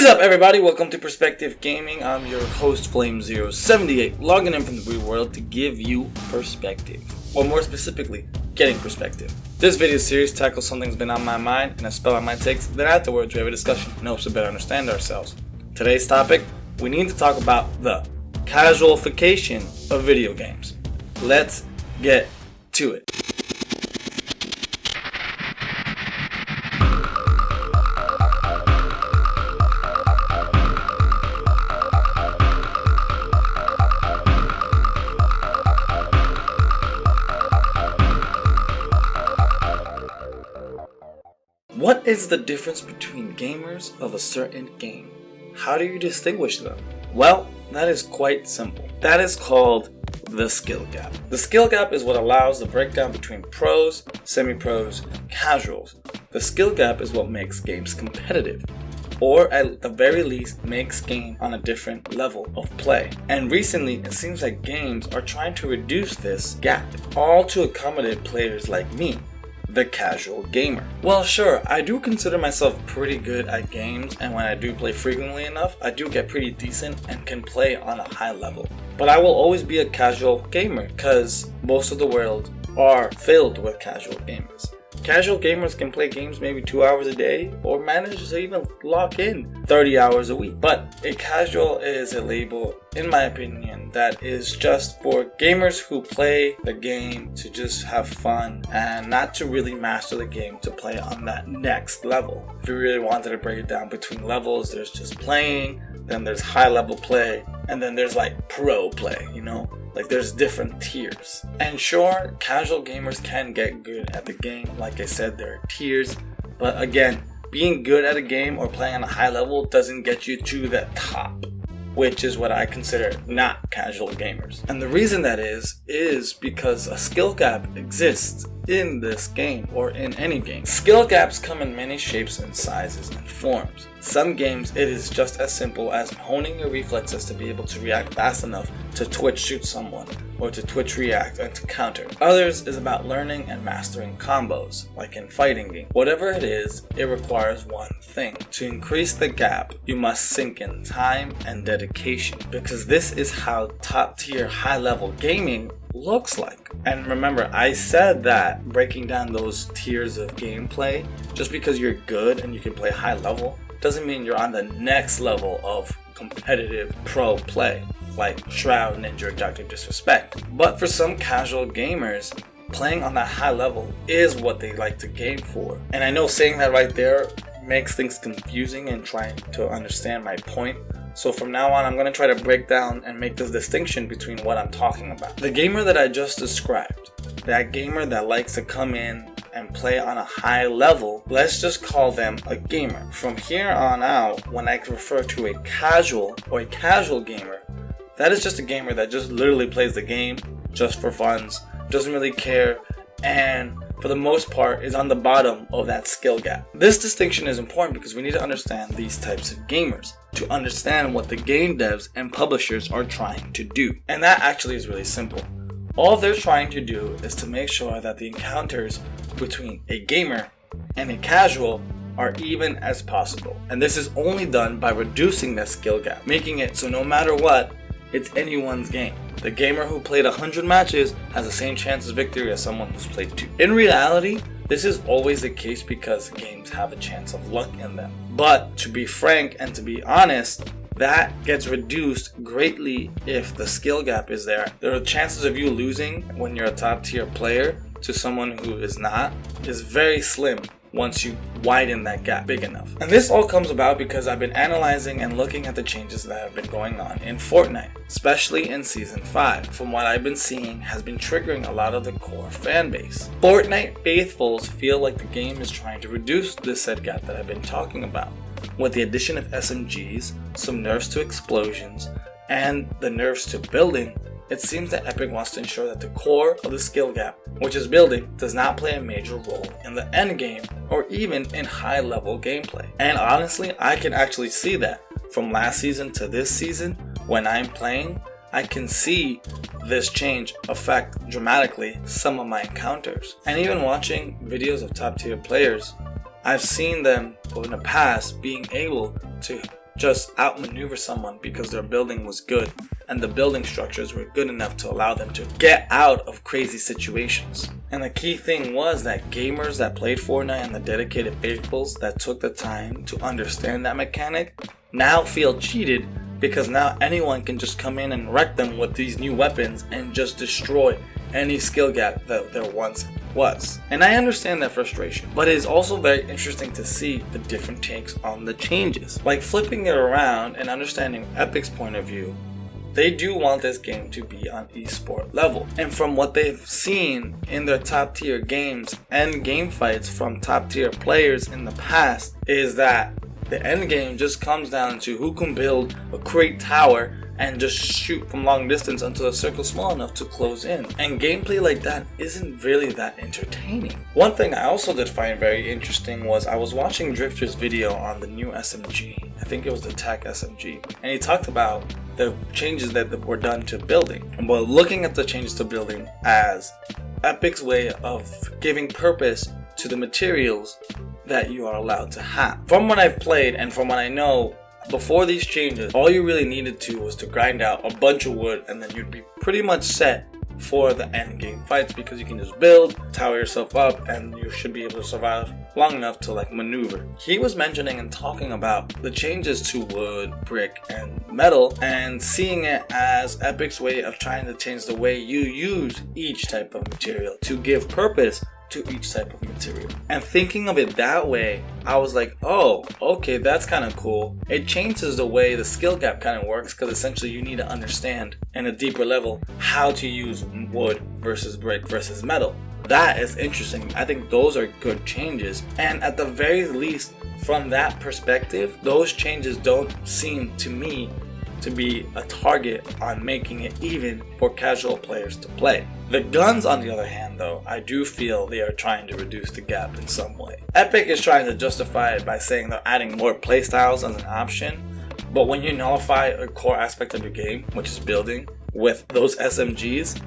up, everybody? Welcome to Perspective Gaming. I'm your host, Flame078, logging in from the real world to give you perspective. Or more specifically, getting perspective. This video series tackles something that's been on my mind and I spell out my takes, then afterwards we have a discussion in hopes to better understand ourselves. Today's topic, we need to talk about the casualification of video games. Let's get to it. What is the difference between gamers of a certain game? How do you distinguish them? Well, that is quite simple. That is called the skill gap. The skill gap is what allows the breakdown between pros, semi-pros, casuals. The skill gap is what makes games competitive, or at the very least makes game on a different level of play. And recently, it seems like games are trying to reduce this gap, all to accommodate players like me, the casual gamer. Well, sure, I do consider myself pretty good at games, and when I do play frequently enough, I do get pretty decent and can play on a high level. But I will always be a casual gamer because most of the world are filled with casual gamers. Casual gamers can play games maybe 2 hours a day or manage to even lock in 30 hours a week. But a casual is a label, in my opinion, that is just for gamers who play the game to just have fun and not to really master the game to play on that next level. If you really wanted to break it down between levels, there's just playing, then there's high level play, and then there's like pro play, you know? Like there's different tiers. And sure, casual gamers can get good at the game. Like I said, there are tiers. But again, being good at a game or playing on a high level doesn't get you to the top, which is what I consider not casual gamers. And the reason that is because a skill gap exists in this game or in any game. Skill gaps come in many shapes and sizes and forms. Some games it is just as simple as honing your reflexes to be able to react fast enough to twitch shoot someone or to twitch react and to counter. Others is about learning and mastering combos, like in fighting games. Whatever it is, it requires one thing. To increase the gap, you must sink in time and dedication, because this is how top tier high level gaming looks like. And remember, I said that breaking down those tiers of gameplay, just because you're good and you can play high level doesn't mean you're on the next level of competitive pro play, like Shroud, Ninja, or Dr. Disrespect. But for some casual gamers, playing on that high level is what they like to game for. And I know saying that right there makes things confusing and trying to understand my point. So from now on, I'm going to try to break down and make this distinction between what I'm talking about. The gamer that I just described, that gamer that likes to come in and play on a high level, let's just call them a gamer. From here on out, when I refer to a casual or a casual gamer, that is just a gamer that just literally plays the game just for funs, doesn't really care, and for the most part is on the bottom of that skill gap. This distinction is important because we need to understand these types of gamers to understand what the game devs and publishers are trying to do. And that actually is really simple. All they're trying to do is to make sure that the encounters between a gamer and a casual are even as possible. And this is only done by reducing that skill gap, making it so no matter what, it's anyone's game. The gamer who played 100 matches has the same chance of victory as someone who's played 2. In reality, this is always the case because games have a chance of luck in them. But to be frank and to be honest, that gets reduced greatly if the skill gap is there. There are chances of you losing when you're a top tier player to someone who is not is very slim once you widen that gap big enough. And this all comes about because I've been analyzing and looking at the changes that have been going on in Fortnite, especially in Season 5. From what I've been seeing has been triggering a lot of the core fan base. Fortnite faithfuls feel like the game is trying to reduce this said gap that I've been talking about. With the addition of SMGs, some nerfs to explosions, and the nerfs to building, it seems that Epic wants to ensure that the core of the skill gap, which is building, does not play a major role in the end game or even in high level gameplay. And honestly, I can actually see that. From last season to this season, when I'm playing, I can see this change affect dramatically some of my encounters. And even watching videos of top tier players, I've seen them in the past being able to just outmaneuver someone because their building was good and the building structures were good enough to allow them to get out of crazy situations. And the key thing was that gamers that played Fortnite and the dedicated faithfuls that took the time to understand that mechanic now feel cheated, because now anyone can just come in and wreck them with these new weapons and just destroy any skill gap that there once was. And I understand that frustration, but it is also very interesting to see the different takes on the changes. Like flipping it around and understanding Epic's point of view, they do want this game to be on esport level. And from what they've seen in their top tier games and game fights from top tier players in the past, is that the end game just comes down to who can build a great tower and just shoot from long distance until the circle's small enough to close in. And gameplay like that isn't really that entertaining. One thing I also did find very interesting was I was watching Drifter's video on the new SMG. I think it was the TAC SMG. And he talked about the changes that were done to building. But looking at the changes to building as Epic's way of giving purpose to the materials that you are allowed to have. From what I've played and from what I know, before these changes, all you really needed to was to grind out a bunch of wood and then you'd be pretty much set for the end game fights, because you can just build, tower yourself up, and you should be able to survive long enough to like maneuver. He was mentioning and talking about the changes to wood, brick, and metal, and seeing it as Epic's way of trying to change the way you use each type of material to give purpose to each type of material. And thinking of it that way, I was like, oh, okay, that's kind of cool. It changes the way the skill gap kind of works, because essentially you need to understand in a deeper level how to use wood versus brick versus metal. That is interesting. I think those are good changes, and at the very least, from that perspective, those changes don't seem to me to be a target on making it even for casual players to play. The guns, on the other hand, though, I do feel they are trying to reduce the gap in some way. Epic is trying to justify it by saying they're adding more playstyles as an option, but when you nullify a core aspect of your game, which is building, with those SMGs,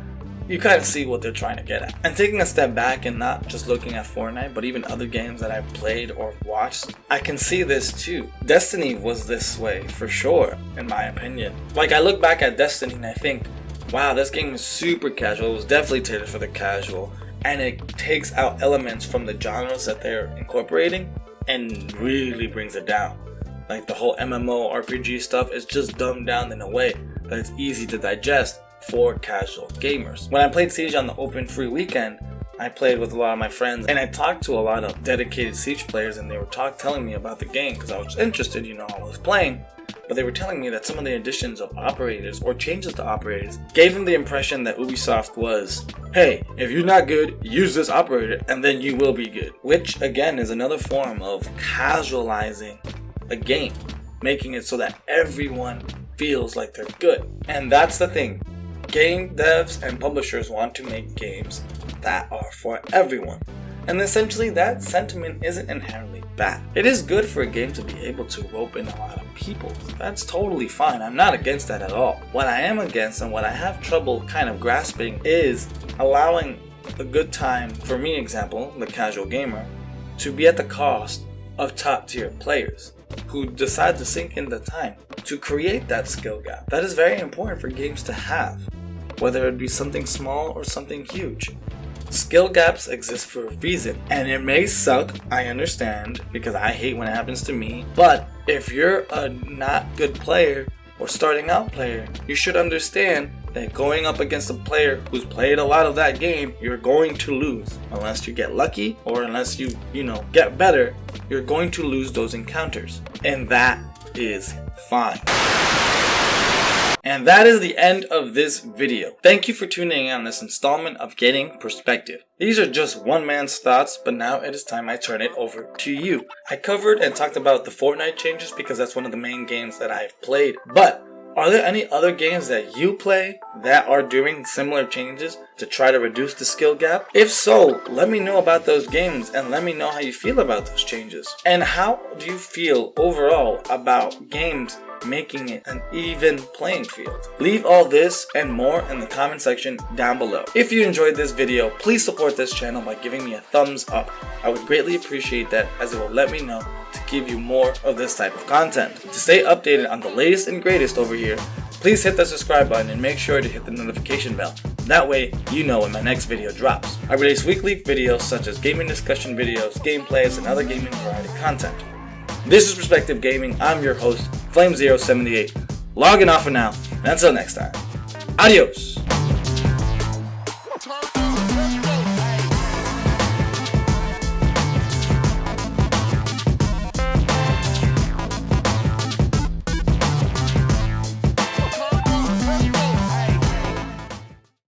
you kind of see what they're trying to get at. And taking a step back and not just looking at Fortnite, but even other games that I've played or watched, I can see this too. Destiny was this way for sure, in my opinion. Like, I look back at Destiny and I think, wow, this game is super casual. It was definitely tailored for the casual, and it takes out elements from the genres that they're incorporating and really brings it down. Like the whole MMO RPG stuff is just dumbed down in a way that it's easy to digest for casual gamers. When I played Siege on the Open Free Weekend, I played with a lot of my friends and I talked to a lot of dedicated Siege players, and they were telling me about the game because I was interested, I was playing. But they were telling me that some of the additions of operators or changes to operators gave them the impression that Ubisoft was, hey, if you're not good, use this operator and then you will be good. Which again is another form of casualizing a game, making it so that everyone feels like they're good. And that's the thing. Game devs and publishers want to make games that are for everyone. And essentially that sentiment isn't inherently bad. It is good for a game to be able to rope in a lot of people. That's totally fine. I'm not against that at all. What I am against and what I have trouble kind of grasping is allowing a good time, for me example, the casual gamer, to be at the cost of top tier players who decide to sink in the time to create that skill gap. That is very important for games to have, whether it be something small or something huge. Skill gaps exist for a reason, and it may suck, I understand, because I hate when it happens to me, but if you're a not good player or starting out player, you should understand that going up against a player who's played a lot of that game, you're going to lose. Unless you get lucky or unless you get better, you're going to lose those encounters. And that is fine. And that is the end of this video. Thank you for tuning in on this installment of Getting Perspective. These are just one man's thoughts, but now it is time I turn it over to you. I covered and talked about the Fortnite changes because that's one of the main games that I've played. But are there any other games that you play that are doing similar changes to try to reduce the skill gap? If so, let me know about those games and let me know how you feel about those changes. And how do you feel overall about games making it an even playing field? Leave all this and more in the comment section down below. If you enjoyed this video, please support this channel by giving me a thumbs up. I would greatly appreciate that, as it will let me know to give you more of this type of content. To stay updated on the latest and greatest over here, please hit the subscribe button and make sure to hit the notification bell. That way, you know when my next video drops. I release weekly videos such as gaming discussion videos, gameplays, and other gaming variety content. This is Perspective Gaming. I'm your host, Flame078. Logging off for now, and until next time, adios!